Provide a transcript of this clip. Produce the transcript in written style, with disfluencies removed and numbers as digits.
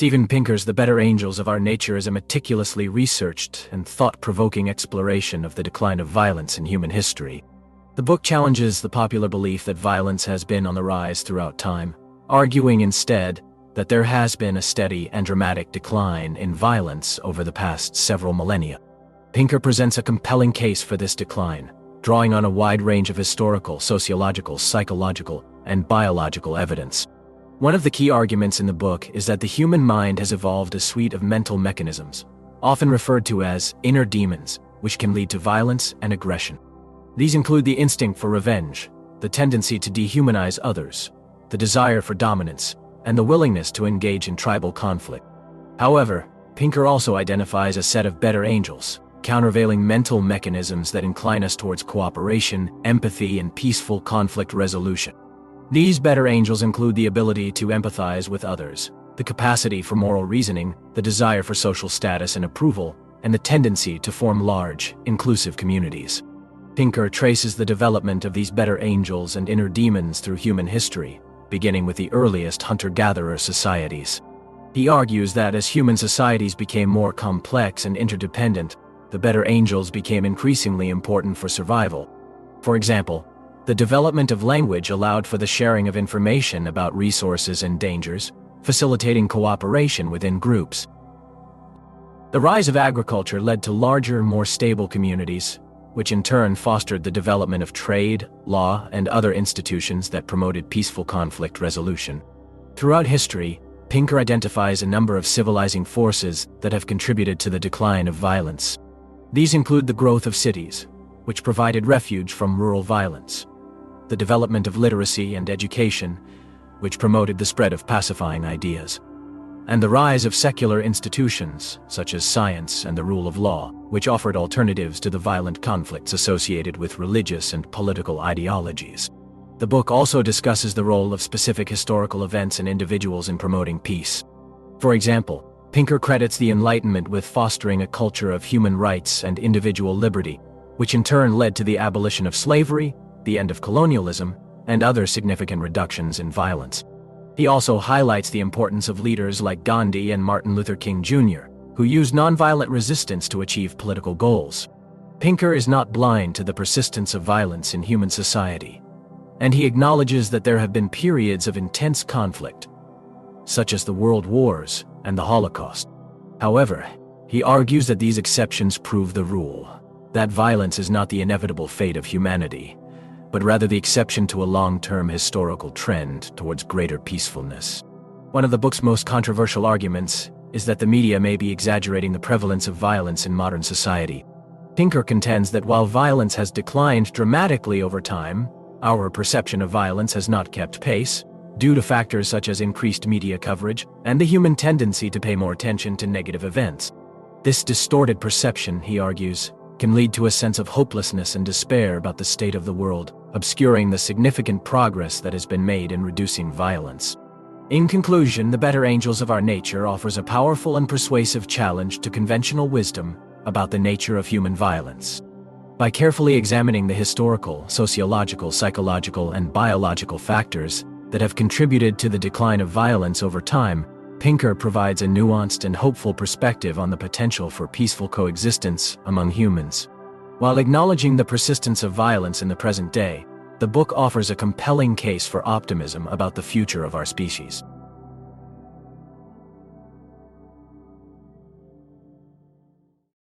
Steven Pinker's The Better Angels of Our Nature is a meticulously researched and thought-provoking exploration of the decline of violence in human history. The book challenges the popular belief that violence has been on the rise throughout time, arguing instead that there has been a steady and dramatic decline in violence over the past several millennia. Pinker presents a compelling case for this decline, drawing on a wide range of historical, sociological, psychological, and biological evidence. One of the key arguments in the book is that the human mind has evolved a suite of mental mechanisms, often referred to as inner demons, which can lead to violence and aggression. These include the instinct for revenge, the tendency to dehumanize others, the desire for dominance, and the willingness to engage in tribal conflict. However, Pinker also identifies a set of better angels, countervailing mental mechanisms that incline us towards cooperation, empathy, and peaceful conflict resolution. These better angels include the ability to empathize with others, the capacity for moral reasoning, the desire for social status and approval, and the tendency to form large, inclusive communities. Pinker traces the development of these better angels and inner demons through human history, beginning with the earliest hunter-gatherer societies. He argues that as human societies became more complex and interdependent, the better angels became increasingly important for survival. For example, the development of language allowed for the sharing of information about resources and dangers, facilitating cooperation within groups. The rise of agriculture led to larger, more stable communities, which in turn fostered the development of trade, law, and other institutions that promoted peaceful conflict resolution. Throughout history, Pinker identifies a number of civilizing forces that have contributed to the decline of violence. These include the growth of cities, which provided refuge from rural violence, the development of literacy and education, which promoted the spread of pacifying ideas, and the rise of secular institutions, such as science and the rule of law, which offered alternatives to the violent conflicts associated with religious and political ideologies. The book also discusses the role of specific historical events and individuals in promoting peace. For example, Pinker credits the Enlightenment with fostering a culture of human rights and individual liberty, which in turn led to the abolition of slavery, the end of colonialism, and other significant reductions in violence. He also highlights the importance of leaders like Gandhi and Martin Luther King Jr., who used nonviolent resistance to achieve political goals. Pinker is not blind to the persistence of violence in human society, and he acknowledges that there have been periods of intense conflict, such as the World Wars and the Holocaust. However, he argues that these exceptions prove the rule, that violence is not the inevitable fate of humanity, but rather the exception to a long-term historical trend towards greater peacefulness. One of the book's most controversial arguments is that the media may be exaggerating the prevalence of violence in modern society. Pinker contends that while violence has declined dramatically over time, our perception of violence has not kept pace, due to factors such as increased media coverage and the human tendency to pay more attention to negative events. This distorted perception, he argues, can lead to a sense of hopelessness and despair about the state of the world, obscuring the significant progress that has been made in reducing violence. In conclusion, The Better Angels of Our Nature offers a powerful and persuasive challenge to conventional wisdom about the nature of human violence. By carefully examining the historical, sociological, psychological, and biological factors that have contributed to the decline of violence over time, Pinker provides a nuanced and hopeful perspective on the potential for peaceful coexistence among humans. While acknowledging the persistence of violence in the present day, the book offers a compelling case for optimism about the future of our species.